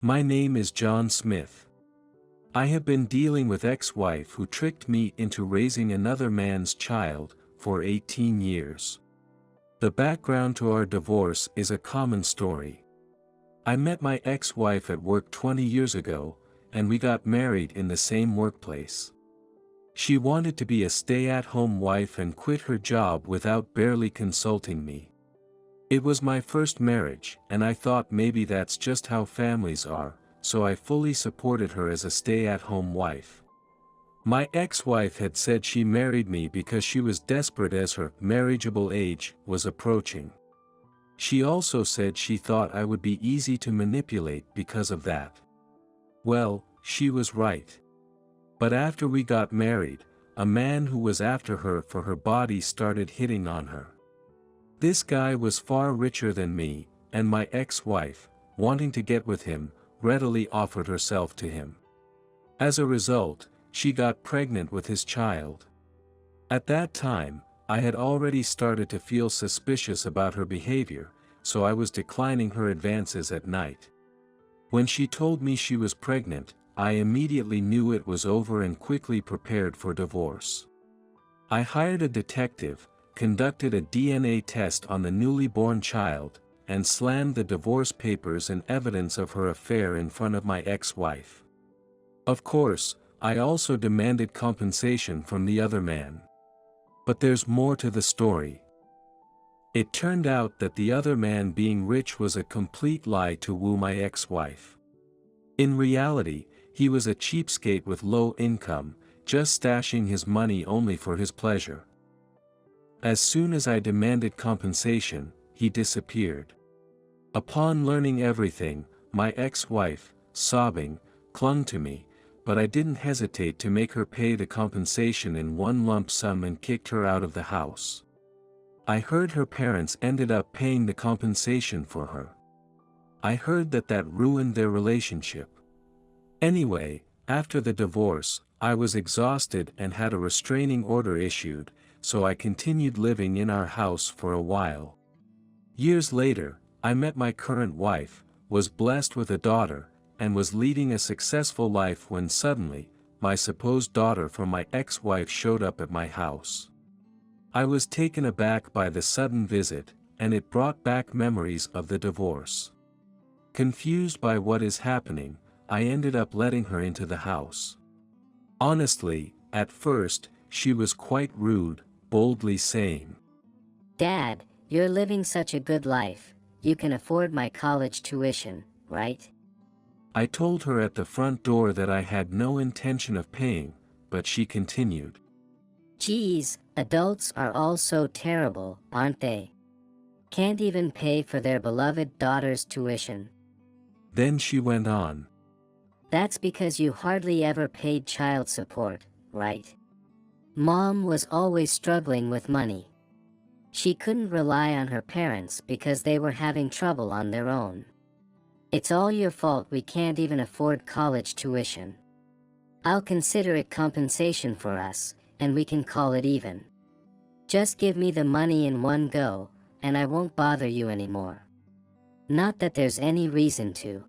My name is John Smith. I have been dealing with ex-wife who tricked me into raising another man's child for 18 years. The background to our divorce is a common story. I met my ex-wife at work 20 years ago, and we got married in the same workplace. She wanted to be a stay-at-home wife and quit her job without barely consulting me. It was my first marriage, and I thought maybe that's just how families are, so I fully supported her as a stay-at-home wife. My ex-wife had said she married me because she was desperate as her marriageable age was approaching. She also said she thought I would be easy to manipulate because of that. Well, she was right. But after we got married, a man who was after her for her body started hitting on her. This guy was far richer than me, and my ex-wife, wanting to get with him, readily offered herself to him. As a result, she got pregnant with his child. At that time, I had already started to feel suspicious about her behavior, so I was declining her advances at night. When she told me she was pregnant, I immediately knew it was over and quickly prepared for divorce. I hired a detective, conducted a DNA test on the newly born child, and slammed the divorce papers and evidence of her affair in front of my ex-wife. Of course, I also demanded compensation from the other man. But there's more to the story. It turned out that the other man being rich was a complete lie to woo my ex-wife. In reality, he was a cheapskate with low income, just stashing his money only for his pleasure. As soon as I demanded compensation, he disappeared. Upon learning everything, my ex-wife, sobbing, clung to me, but I didn't hesitate to make her pay the compensation in one lump sum and kicked her out of the house. I heard her parents ended up paying the compensation for her. I heard that ruined their relationship. Anyway, after the divorce, I was exhausted and had a restraining order issued, so I continued living in our house for a while. Years later, I met my current wife, was blessed with a daughter, and was leading a successful life when suddenly, my supposed daughter from my ex-wife showed up at my house. I was taken aback by the sudden visit, and it brought back memories of the divorce. Confused by what is happening, I ended up letting her into the house. Honestly, at first, she was quite rude, boldly saying, "Dad, you're living such a good life. You can afford my college tuition, right?" I told her at the front door that I had no intention of paying, but she continued, "Geez, adults are all so terrible, aren't they? Can't even pay for their beloved daughter's tuition." Then she went on, "That's because you hardly ever paid child support, right? Mom was always struggling with money. She couldn't rely on her parents because they were having trouble on their own. It's all your fault we can't even afford college tuition. I'll consider it compensation for us, and we can call it even. Just give me the money in one go, and I won't bother you anymore. Not that there's any reason to."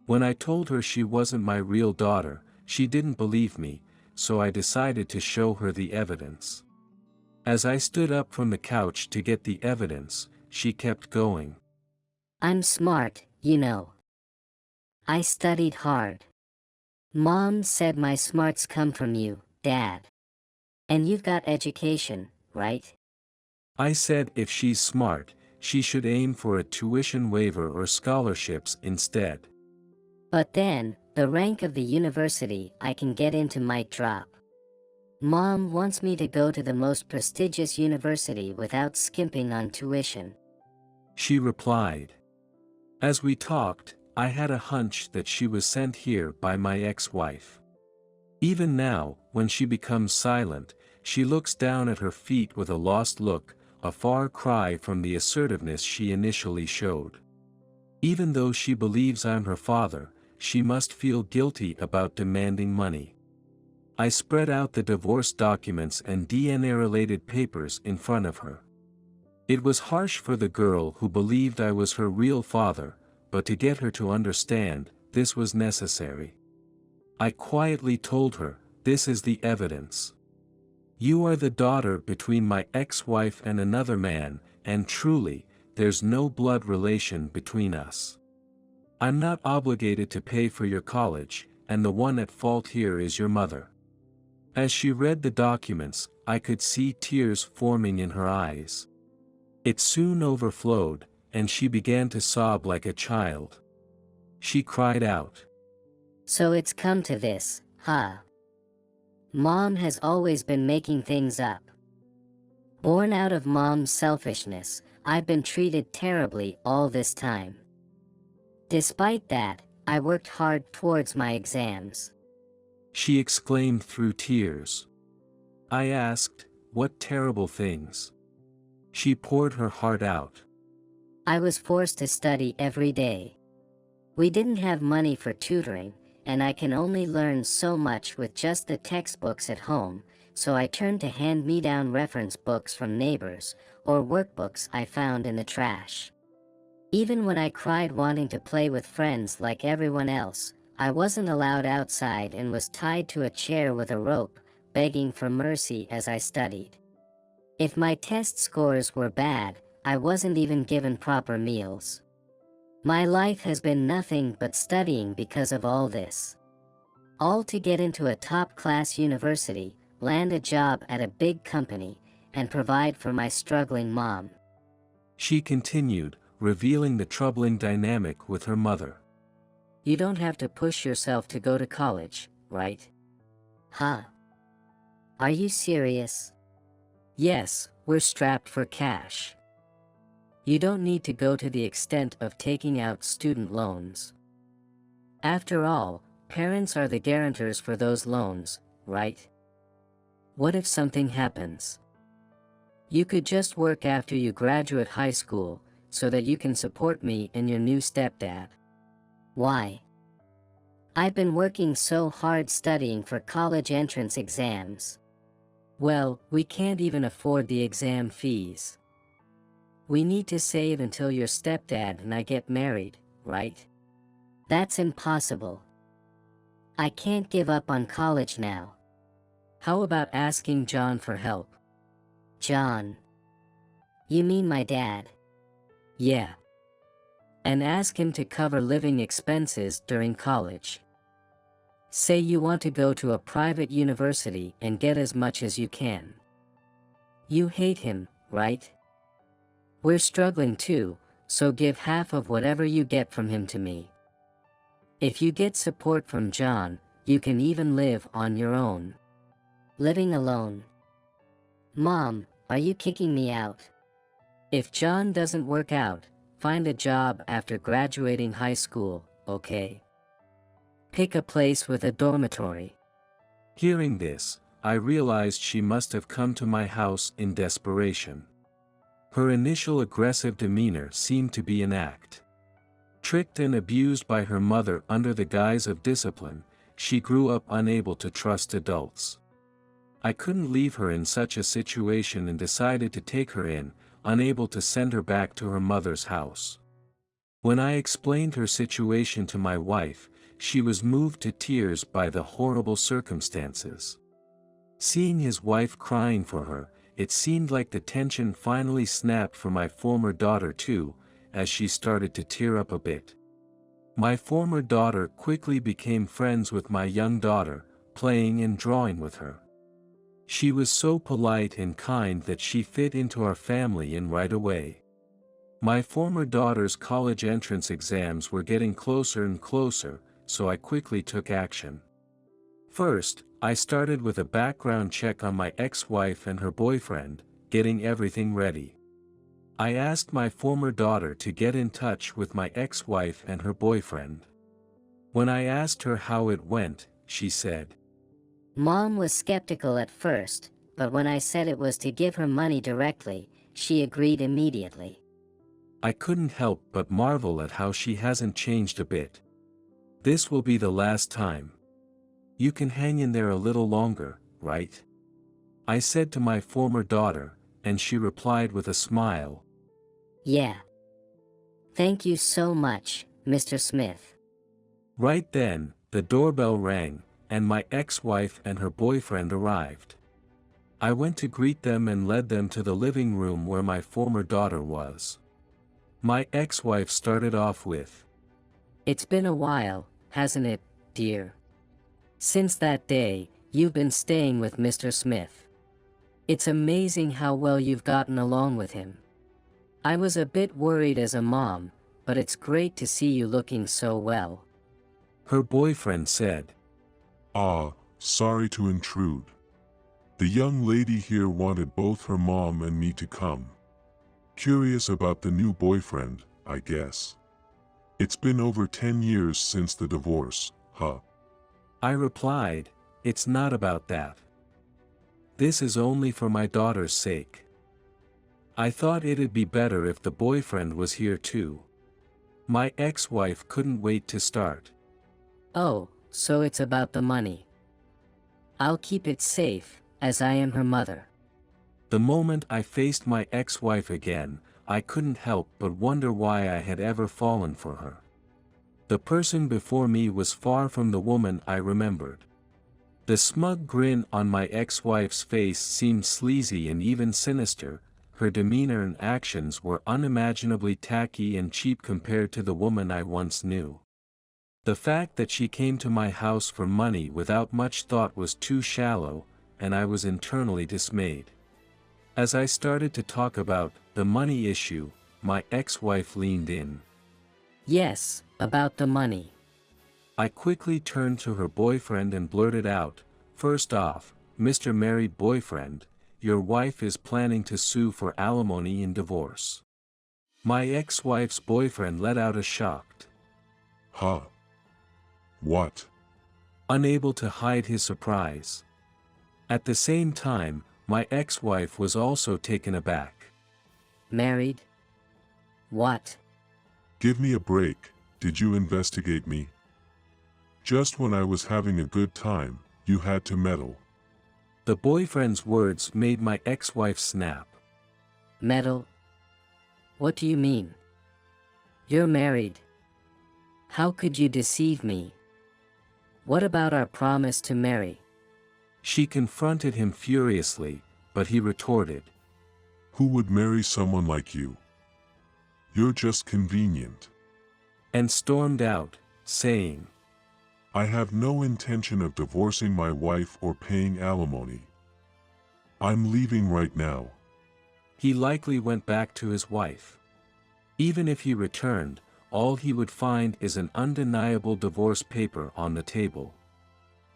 When I told her she wasn't my real daughter, she didn't believe me, so I decided to show her the evidence. As I stood up from the couch to get the evidence, she kept going. "I'm smart, you know. I studied hard. Mom said my smarts come from you, Dad. And you've got education, right?" I said if she's smart, she should aim for a tuition waiver or scholarships instead. "But then, the rank of the university I can get into might drop. Mom wants me to go to the most prestigious university without skimping on tuition." She replied. As we talked, I had a hunch that she was sent here by my ex-wife. Even now, when she becomes silent, she looks down at her feet with a lost look, a far cry from the assertiveness she initially showed. Even though she believes I'm her father, she must feel guilty about demanding money. I spread out the divorce documents and DNA-related papers in front of her. It was harsh for the girl who believed I was her real father, but to get her to understand, this was necessary. I quietly told her, "This is the evidence. You are the daughter between my ex-wife and another man, and truly, there's no blood relation between us. I'm not obligated to pay for your college, and the one at fault here is your mother." As she read the documents, I could see tears forming in her eyes. It soon overflowed, and she began to sob like a child. She cried out, "So it's come to this, huh? Mom has always been making things up. Born out of Mom's selfishness, I've been treated terribly all this time. Despite that, I worked hard towards my exams." she exclaimed through tears. I asked, "What terrible things?" She poured her heart out. "I was forced to study every day. We didn't have money for tutoring, and I can only learn so much with just the textbooks at home, so I turned to hand-me-down reference books from neighbors, or workbooks I found in the trash. Even when I cried wanting to play with friends like everyone else, I wasn't allowed outside and was tied to a chair with a rope, begging for mercy as I studied. If my test scores were bad, I wasn't even given proper meals. My life has been nothing but studying because of all this. All to get into a top-class university, land a job at a big company, and provide for my struggling mom." She continued, revealing the troubling dynamic with her mother. "You don't have to push yourself to go to college, right? Huh? Are you serious? Yes, we're strapped for cash. You don't need to go to the extent of taking out student loans. After all, parents are the guarantors for those loans, right? What if something happens? You could just work after you graduate high school, so that you can support me and your new stepdad." "Why? I've been working so hard studying for college entrance exams." "Well, we can't even afford the exam fees. We need to save until your stepdad and I get married, right?" "That's impossible. I can't give up on college now." "How about asking John for help?" "John? You mean my dad?" "Yeah. And ask him to cover living expenses during college. Say you want to go to a private university and get as much as you can. You hate him, right? We're struggling too, so give half of whatever you get from him to me. If you get support from John, you can even live on your own." "Living alone? Mom, are you kicking me out?" "If John doesn't work out, find a job after graduating high school, okay? Pick a place with a dormitory." Hearing this, I realized she must have come to my house in desperation. Her initial aggressive demeanor seemed to be an act. Tricked and abused by her mother under the guise of discipline, she grew up unable to trust adults. I couldn't leave her in such a situation and decided to take her in, unable to send her back to her mother's house. When I explained her situation to my wife, she was moved to tears by the horrible circumstances. Seeing his wife crying for her, it seemed like the tension finally snapped for my former daughter too, as she started to tear up a bit. My former daughter quickly became friends with my young daughter, playing and drawing with her. She was so polite and kind that she fit into our family in right away. My former daughter's college entrance exams were getting closer and closer, so I quickly took action. First, I started with a background check on my ex-wife and her boyfriend, getting everything ready. I asked my former daughter to get in touch with my ex-wife and her boyfriend. When I asked her how it went, she said, "Mom was skeptical at first, but when I said it was to give her money directly, she agreed immediately." I couldn't help but marvel at how she hasn't changed a bit. "This will be the last time. You can hang in there a little longer, right?" I said to my former daughter, and she replied with a smile, "Yeah. Thank you so much, Mr. Smith." Right then, the doorbell rang, and my ex-wife and her boyfriend arrived. I went to greet them and led them to the living room where my former daughter was. My ex-wife started off with, "It's been a while, hasn't it, dear? Since that day, you've been staying with Mr. Smith. It's amazing how well you've gotten along with him. I was a bit worried as a mom, but it's great to see you looking so well." her boyfriend said. Ah, sorry to intrude. The young lady here wanted both her mom and me to come. Curious about the new boyfriend, I guess. It's been over 10 years since the divorce, huh? I replied, "It's not about that. This is only for my daughter's sake. I thought it'd be better if the boyfriend was here too." My ex-wife couldn't wait to start. "Oh, so it's about the money. I'll keep it safe, as I am her mother." The moment I faced my ex-wife again, I couldn't help but wonder why I had ever fallen for her. The person before me was far from the woman I remembered. The smug grin on my ex-wife's face seemed sleazy and even sinister. Her demeanor and actions were unimaginably tacky and cheap compared to the woman I once knew. The fact that she came to my house for money without much thought was too shallow, and I was internally dismayed. As I started to talk about the money issue, my ex-wife leaned in. "Yes, about the money." I quickly turned to her boyfriend and blurted out, "First off, Mr. Married Boyfriend, your wife is planning to sue for alimony in divorce." My ex-wife's boyfriend let out a shocked, Huh? What? unable to hide his surprise. At the same time, my ex-wife was also taken aback. "Married? What?" Give me a break, did you investigate me? Just when I was having a good time, you had to meddle. The boyfriend's words made my ex-wife snap. "Meddle? What do you mean? You're married. How could you deceive me? What about our promise to marry?" She confronted him furiously, but he retorted, Who would marry someone like you? You're just convenient. and stormed out, saying, I have no intention of divorcing my wife or paying alimony. I'm leaving right now. he likely went back to his wife. Even if he returned, all he would find is an undeniable divorce paper on the table.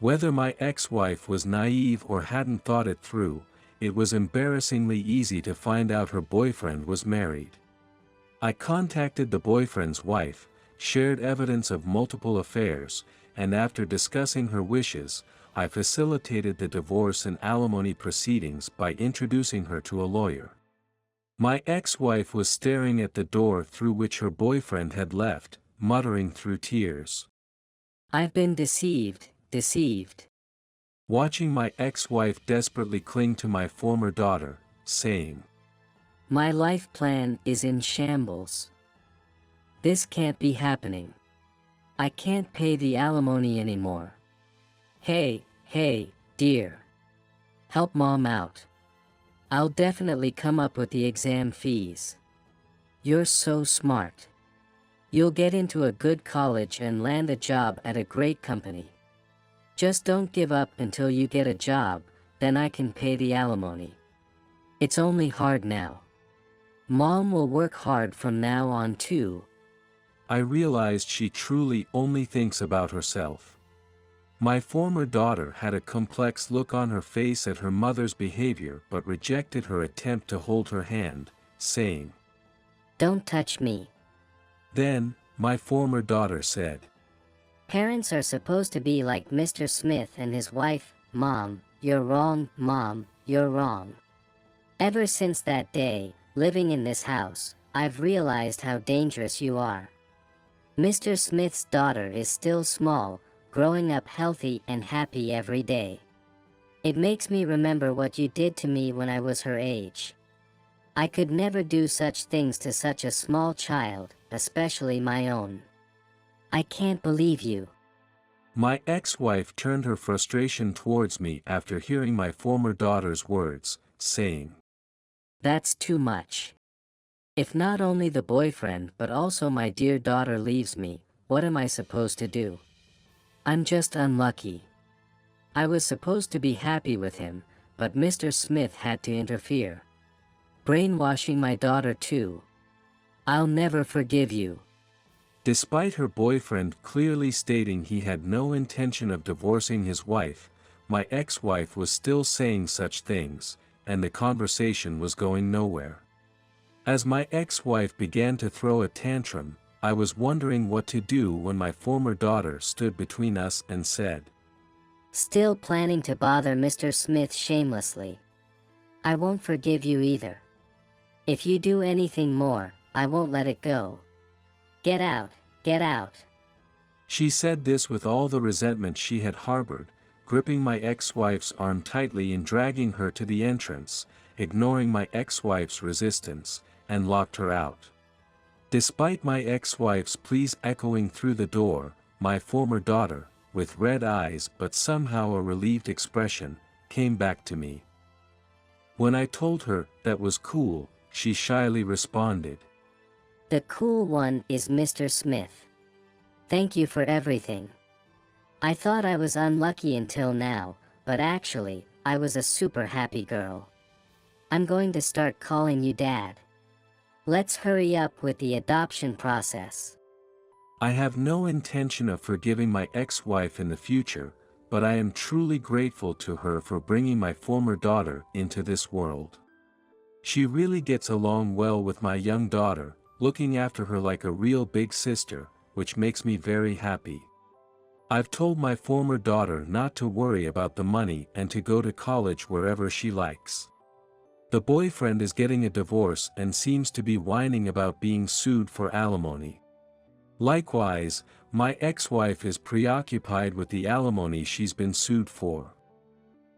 Whether my ex-wife was naive or hadn't thought it through, it was embarrassingly easy to find out her boyfriend was married. I contacted the boyfriend's wife, shared evidence of multiple affairs, and after discussing her wishes, I facilitated the divorce and alimony proceedings by introducing her to a lawyer. My ex-wife was staring at the door through which her boyfriend had left, muttering through tears. "I've been deceived, deceived." Watching my ex-wife desperately cling to my former daughter, saying, "My life plan is in shambles. This can't be happening. I can't pay the alimony anymore. Hey, dear. Help mom out. I'll definitely come up with the exam fees. You're so smart. You'll get into a good college and land a job at a great company. Just don't give up until you get a job, then I can pay the alimony. It's only hard now. Mom will work hard from now on too." I realized she truly only thinks about herself. My former daughter had a complex look on her face at her mother's behavior but rejected her attempt to hold her hand, saying, "Don't touch me." Then, my former daughter said, "Parents are supposed to be like Mr. Smith and his wife. Mom, you're wrong. Mom, you're wrong." Ever since that day, living in this house, I've realized how dangerous you are. Mr. Smith's daughter is still small, growing up healthy and happy every day. It makes me remember what you did to me when I was her age. I could never do such things to such a small child, especially my own. I can't believe you. My ex-wife turned her frustration towards me after hearing my former daughter's words, saying, "That's too much. If not only the boyfriend but also my dear daughter leaves me, what am I supposed to do? I'm just unlucky. I was supposed to be happy with him, but Mr. Smith had to interfere. Brainwashing my daughter too. I'll never forgive you." Despite her boyfriend clearly stating he had no intention of divorcing his wife, my ex-wife was still saying such things, and the conversation was going nowhere. As my ex-wife began to throw a tantrum, I was wondering what to do when my former daughter stood between us and said, "Still planning to bother Mr. Smith shamelessly. I won't forgive you either. If you do anything more, I won't let it go. Get out, get out." She said this with all the resentment she had harbored, gripping my ex-wife's arm tightly and dragging her to the entrance, ignoring my ex-wife's resistance, and locked her out. Despite my ex-wife's pleas echoing through the door, my former daughter, with red eyes but somehow a relieved expression, came back to me. When I told her that was cool, she shyly responded, "The cool one is Mr. Smith. Thank you for everything. I thought I was unlucky until now, but actually, I was a super happy girl. I'm going to start calling you Dad. Let's hurry up with the adoption process." I have no intention of forgiving my ex-wife in the future, but I am truly grateful to her for bringing my former daughter into this world. She really gets along well with my young daughter, looking after her like a real big sister, which makes me very happy. I've told my former daughter not to worry about the money and to go to college wherever she likes. The boyfriend is getting a divorce and seems to be whining about being sued for alimony. Likewise, my ex-wife is preoccupied with the alimony she's been sued for.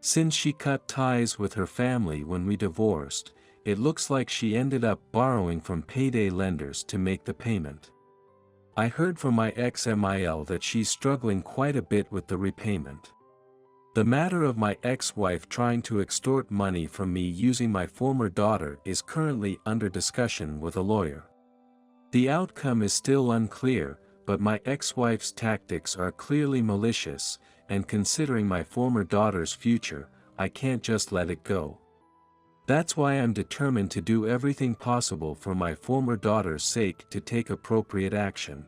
Since she cut ties with her family when we divorced, it looks like she ended up borrowing from payday lenders to make the payment. I heard from my ex-MIL that she's struggling quite a bit with the repayment. The matter of my ex-wife trying to extort money from me using my former daughter is currently under discussion with a lawyer. The outcome is still unclear, but my ex-wife's tactics are clearly malicious, and considering my former daughter's future, I can't just let it go. That's why I'm determined to do everything possible for my former daughter's sake to take appropriate action.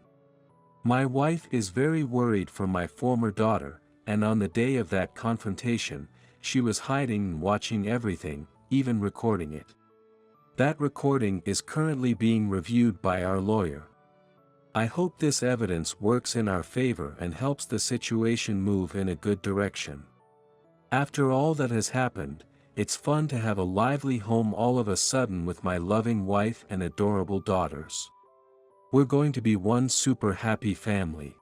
My wife is very worried for my former daughter, and on the day of that confrontation, she was hiding and watching everything, even recording it. That recording is currently being reviewed by our lawyer. I hope this evidence works in our favor and helps the situation move in a good direction. After all that has happened, it's fun to have a lively home all of a sudden with my loving wife and adorable daughters. We're going to be one super happy family.